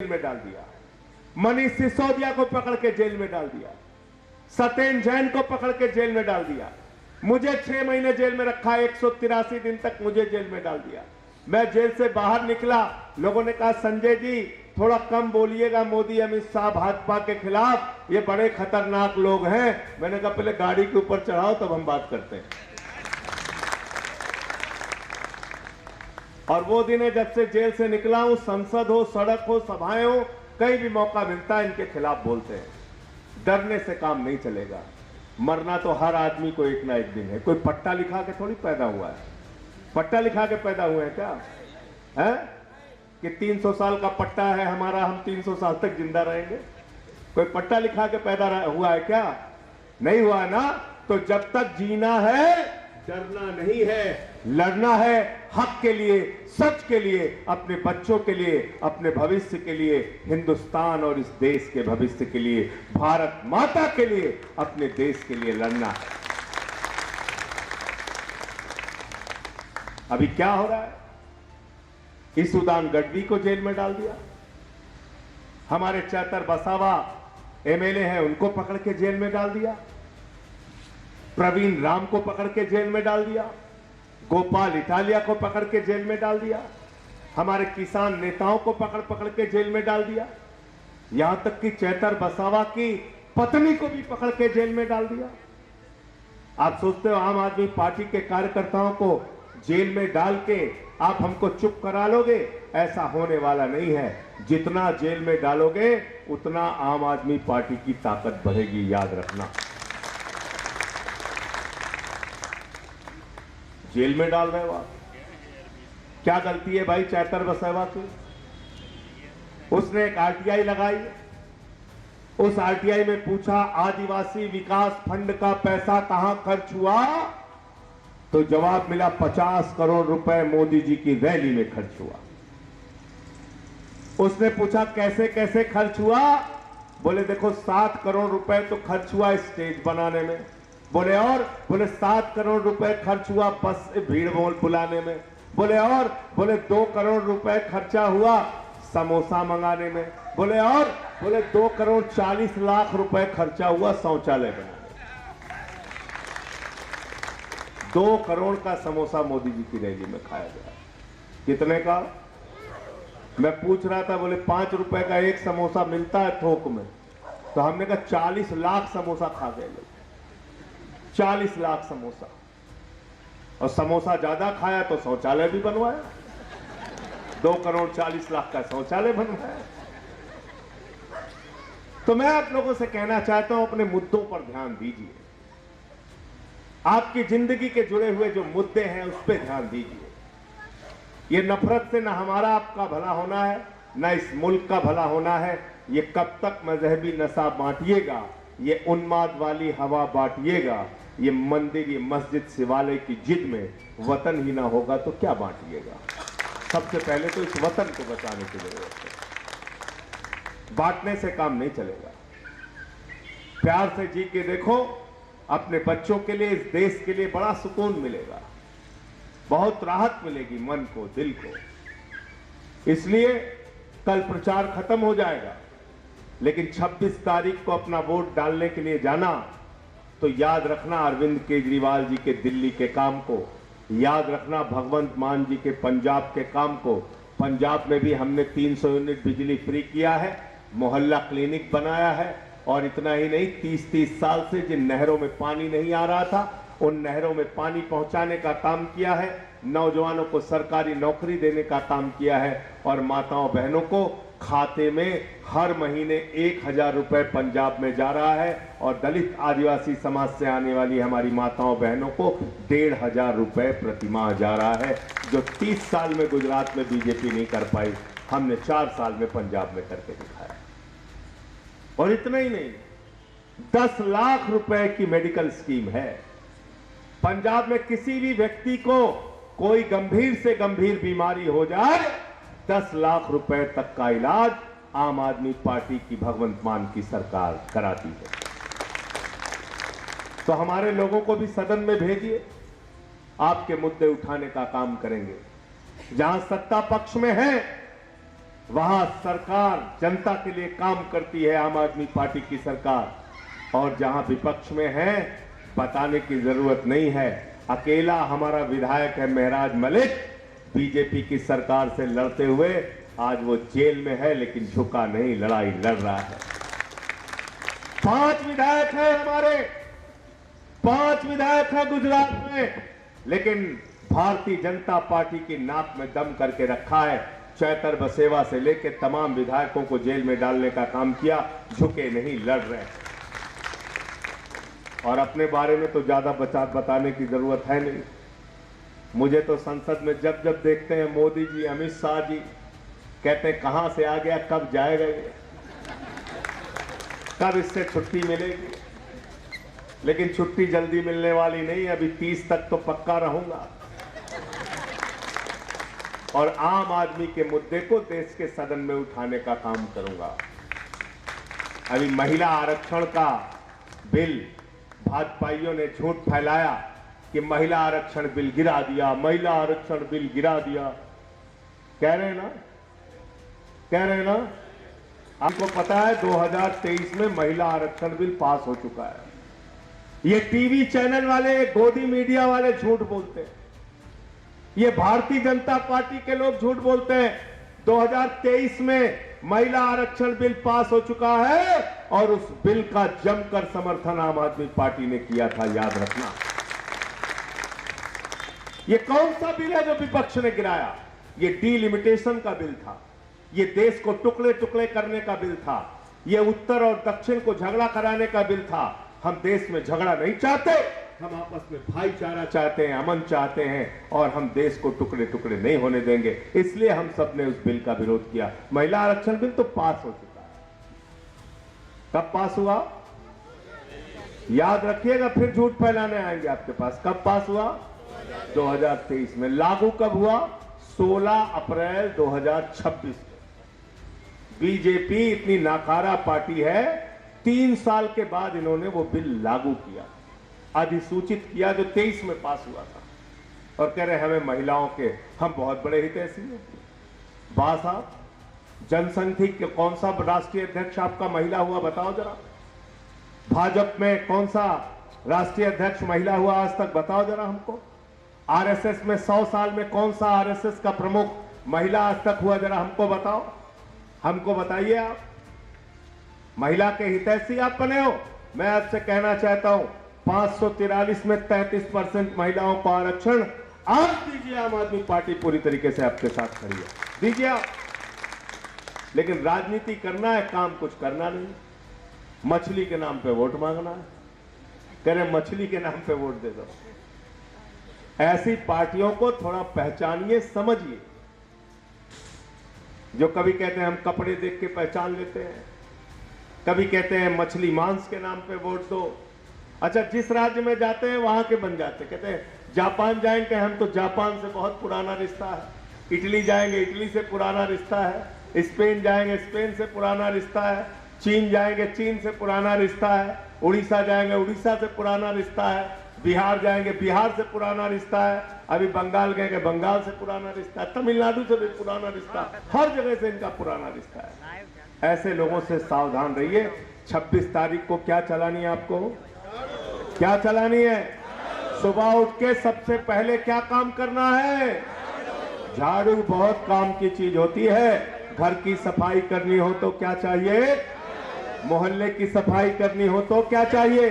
में डाल दिया, मनीष सिसोदिया को पकड़ के जेल में डाल दिया, सत्येंद्र जैन को पकड़ के जेल में डाल दिया, मुझे 6 महीने जेल में रखा, 183 दिन तक मुझे जेल में डाल दिया। मैं जेल से बाहर निकला, लोगों ने कहा संजय जी थोड़ा कम बोलिएगा, मोदी अमित शाह भाजपा के खिलाफ, ये बड़े खतरनाक लोग हैं। मैंने कहा पहले गाड़ी के ऊपर चढ़ाओ तब हम बात करते हैं। और वो दिन है जब से जेल से निकला हूं, संसद हो, सड़क हो, सभाएं हो, कहीं भी मौका मिलता है इनके खिलाफ बोलते हैं। डरने से काम नहीं चलेगा, मरना तो हर आदमी को एक ना एक दिन है। कोई पट्टा लिखा के थोड़ी पैदा हुआ है, पट्टा लिखा के पैदा हुए हैं क्या है कि 300 साल का पट्टा है हमारा, हम 300 साल तक जिंदा रहेंगे? कोई पट्टा लिखा के पैदा हुआ है क्या? नहीं हुआ ना। तो जब तक जीना है डरना नहीं है, लड़ना है हक के लिए, सच के लिए, अपने बच्चों के लिए, अपने भविष्य के लिए, हिंदुस्तान और इस देश के भविष्य के लिए, भारत माता के लिए, अपने देश के लिए लड़ना है। अभी क्या हो रहा है? ईसुदान गढ़वी को जेल में डाल दिया, हमारे चैतर बसावा एमएलए हैं उनको पकड़ के जेल में डाल दिया, प्रवीण राम को पकड़ के जेल में डाल दिया, गोपाल इटालिया को पकड़ के जेल में डाल दिया, हमारे किसान नेताओं को पकड़ के जेल में डाल दिया, यहां तक कि चैतर बसावा की पत्नी को भी पकड़ के जेल में डाल दिया। आप सोचते हो आम आदमी पार्टी के कार्यकर्ताओं को जेल में डाल के आप हमको चुप करा लोगे? ऐसा होने वाला नहीं है। जितना जेल में डालोगे उतना आम आदमी पार्टी की ताकत बढ़ेगी, याद रखना। जेल में डाल रहे हो आप, क्या गलती है भाई चैतर बसावा की? उसने एक आरटीआई लगाई, उस आरटीआई में पूछा आदिवासी विकास फंड का पैसा कहां खर्च हुआ, तो जवाब मिला 50 करोड़ रुपए मोदी जी की रैली में खर्च हुआ। उसने पूछा कैसे कैसे खर्च हुआ, बोले देखो 7 करोड़ रुपए तो खर्च हुआ स्टेज बनाने में, बोले और, बोले 7 करोड़ रुपए खर्च हुआ बस भीड़ बुलाने में, बोले और, बोले 2 करोड़ रुपए खर्चा हुआ समोसा मंगाने में, बोले और, बोले 2 करोड़ 40 लाख रुपए खर्चा हुआ शौचालय बनाने में। 2 करोड़ का समोसा मोदी जी की रैली में खाया गया। कितने का? मैं पूछ रहा था, बोले 5 रुपए का एक समोसा मिलता है थोक में, तो हमने कहा 40 लाख समोसा खा गए लोग, 40 लाख समोसा। और समोसा ज्यादा खाया तो शौचालय भी बनवाया, 2 करोड़ 40 लाख का शौचालय बनवाया। तो मैं आप लोगों से कहना चाहता हूं अपने मुद्दों पर ध्यान दीजिए, आपकी जिंदगी के जुड़े हुए जो मुद्दे हैं उस पर ध्यान दीजिए। ये नफरत से न हमारा आपका भला होना है, न इस मुल्क का भला होना है। ये कब तक मजहबी नशा बांटिएगा, ये उन्माद वाली हवा बांटिएगा, ये मंदिर, ये मस्जिद, शिवालय की जिद में वतन ही ना होगा तो क्या बांटिएगा? सबसे पहले तो इस वतन को बचाने की जरूरत है, बांटने से काम नहीं चलेगा। प्यार से जी के देखो, अपने बच्चों के लिए, इस देश के लिए बड़ा सुकून मिलेगा, बहुत राहत मिलेगी मन को, दिल को। इसलिए कल प्रचार खत्म हो जाएगा, लेकिन 26 तारीख को अपना वोट डालने के लिए जाना, तो याद रखना अरविंद केजरीवाल जी के दिल्ली के काम को, याद रखना भगवंत मान जी के पंजाब के काम को। पंजाब में भी हमने 300 यूनिट बिजली फ्री किया है, मोहल्ला क्लिनिक बनाया है, और इतना ही नहीं, 30-30 साल से जिन नहरों में पानी नहीं आ रहा था उन नहरों में पानी पहुंचाने का काम किया है, नौजवानों को सरकारी नौकरी देने का काम किया है, और माताओं बहनों को खाते में हर महीने 1000 रुपए पंजाब में जा रहा है, और दलित आदिवासी समाज से आने वाली हमारी माताओं बहनों को 1500 रुपए प्रतिमाह जा रहा है, जो 30 साल में गुजरात में बीजेपी नहीं कर पाई, हमने 4 साल में पंजाब में करके दिखाया। और इतना ही नहीं, 10 लाख रुपए की मेडिकल स्कीम है। पंजाब में किसी भी व्यक्ति को कोई गंभीर से गंभीर बीमारी हो जाए, 10 लाख रुपए तक का इलाज आम आदमी पार्टी की भगवंत मान की सरकार कराती है। तो हमारे लोगों को भी सदन में भेजिए, आपके मुद्दे उठाने का काम करेंगे। जहां सत्ता पक्ष में है वहां सरकार जनता के लिए काम करती है, आम आदमी पार्टी की सरकार। और जहां विपक्ष में है, बताने की जरूरत नहीं है, अकेला हमारा विधायक है महराज मलिक, बीजेपी की सरकार से लड़ते हुए आज वो जेल में है, लेकिन झुका नहीं, लड़ाई लड़ रहा है। 5 विधायक हैं हमारे, 5 विधायक हैं गुजरात में, लेकिन भारतीय जनता पार्टी की नाक में दम करके रखा है। चैतर बसेवा से लेकर तमाम विधायकों को जेल में डालने का काम किया, झुके नहीं, लड़ रहे। और अपने बारे में तो ज्यादा बताने की जरूरत है नहीं। मुझे तो संसद में जब जब देखते हैं मोदी जी, अमित शाह जी, कहते हैं कहां से आ गया, कब जाएगा ये, कब इससे छुट्टी मिलेगी। लेकिन छुट्टी जल्दी मिलने वाली नहीं, अभी 30 तक तो पक्का रहूंगा और आम आदमी के मुद्दे को देश के सदन में उठाने का काम करूंगा। अभी महिला आरक्षण का बिल भाजपाइयों ने झूठ फैलाया कि महिला आरक्षण बिल गिरा दिया, महिला आरक्षण बिल गिरा दिया। कह रहे हैं ना, आपको पता है 2023 में महिला आरक्षण बिल पास हो चुका है। ये टीवी चैनल वाले, गोदी मीडिया वाले झूठ बोलते हैं, ये भारतीय जनता पार्टी के लोग झूठ बोलते हैं। 2023 में महिला आरक्षण बिल पास हो चुका है और उस बिल का जमकर समर्थन आम आदमी पार्टी ने किया था, याद रखना। ये कौन सा बिल है जो विपक्ष ने गिराया? ये डीलिमिटेशन का बिल था, ये देश को टुकड़े टुकड़े करने का बिल था, ये उत्तर और दक्षिण को झगड़ा कराने का बिल था। हम देश में झगड़ा नहीं चाहते, हम आपस में भाईचारा चाहते हैं, अमन चाहते हैं, और हम देश को टुकड़े टुकड़े नहीं होने देंगे। इसलिए हम सब ने उस बिल का विरोध किया। महिला आरक्षण बिल तो पास हो चुका है। कब पास हुआ याद रखिएगा, फिर झूठ फैलाने आएंगे आपके पास। कब पास हुआ? 2023 में। लागू कब हुआ? 16 अप्रैल 2026 में। बीजेपी इतनी नाकारा पार्टी है, 3 साल के बाद इन्होंने वो बिल लागू किया, अधिसूचित किया, जो 23 में पास हुआ था, और कह रहे हमें महिलाओं के, हम बहुत बड़े हितैषी हैं। बा साहब, जनसंघ के कौन सा राष्ट्रीय अध्यक्ष आपका महिला हुआ, बताओ जरा। भाजपा में कौन सा राष्ट्रीय अध्यक्ष महिला हुआ आज तक, बताओ जरा हमको। आरएसएस में 100 साल में कौन सा आरएसएस का प्रमुख महिला आज तक हुआ, जरा हमको बताओ, हमको बताइए। आप महिला के हितैषी आप बने हो। मैं आपसे कहना चाहता हूं, 543 में 33% महिलाओं को आरक्षण आप दीजिए। आम आदमी पार्टी पूरी तरीके से आपके साथ खड़ी है, दीजिए आप। लेकिन राजनीति करना है, काम कुछ करना नहीं। मछली के नाम पे वोट मांगना है, कह रहे मछली के नाम पे वोट दे दो। ऐसी पार्टियों को थोड़ा पहचानिए, समझिए। जो कभी कहते हैं हम कपड़े देख के पहचान लेते हैं, कभी कहते हैं मछली मांस के नाम पे वोट दो। अच्छा, जिस राज्य में जाते हैं वहां के बन जाते, कहते हैं जापान जाएंगे हम तो जापान से बहुत पुराना रिश्ता है, इटली जाएंगे इटली से पुराना रिश्ता है, स्पेन जाएंगे स्पेन से पुराना रिश्ता है, चीन जाएंगे चीन से पुराना रिश्ता है, उड़ीसा जाएंगे उड़ीसा से पुराना रिश्ता है, बिहार जाएंगे बिहार से पुराना रिश्ता है, अभी बंगाल गए बंगाल से पुराना रिश्ता है, तमिलनाडु से भी पुराना रिश्ता, हर जगह से इनका पुराना रिश्ता है। ऐसे लोगों से सावधान रहिए। 26 तारीख को क्या चलानी है आपको? क्या चलानी है? सुबह उठ के सबसे पहले क्या काम करना है? झाड़ू बहुत काम की चीज होती है। घर की सफाई करनी हो तो क्या चाहिए? मोहल्ले की सफाई करनी हो तो क्या चाहिए?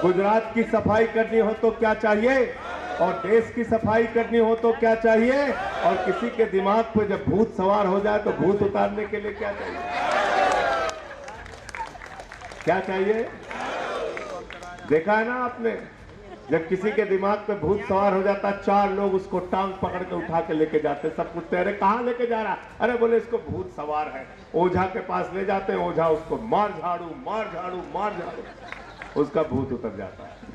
गुजरात की सफाई करनी हो तो क्या चाहिए? और देश की सफाई करनी हो तो क्या चाहिए? और किसी के दिमाग पे जब भूत सवार हो जाए तो भूत उतारने के लिए क्या चाहिए? क्या चाहिए? देखा है ना आपने, जब किसी के दिमाग पे भूत सवार हो जाता, 4 लोग उसको टांग पकड़ के उठा के लेके जाते, सब पूछते अरे कहां लेके जा रहा? अरे बोले इसको भूत सवार है। ओझा के पास ले जाते हैं, ओझा उसको मार झाड़ू मार झाड़ू मार झाड़ू, उसका भूत उतर जाता है।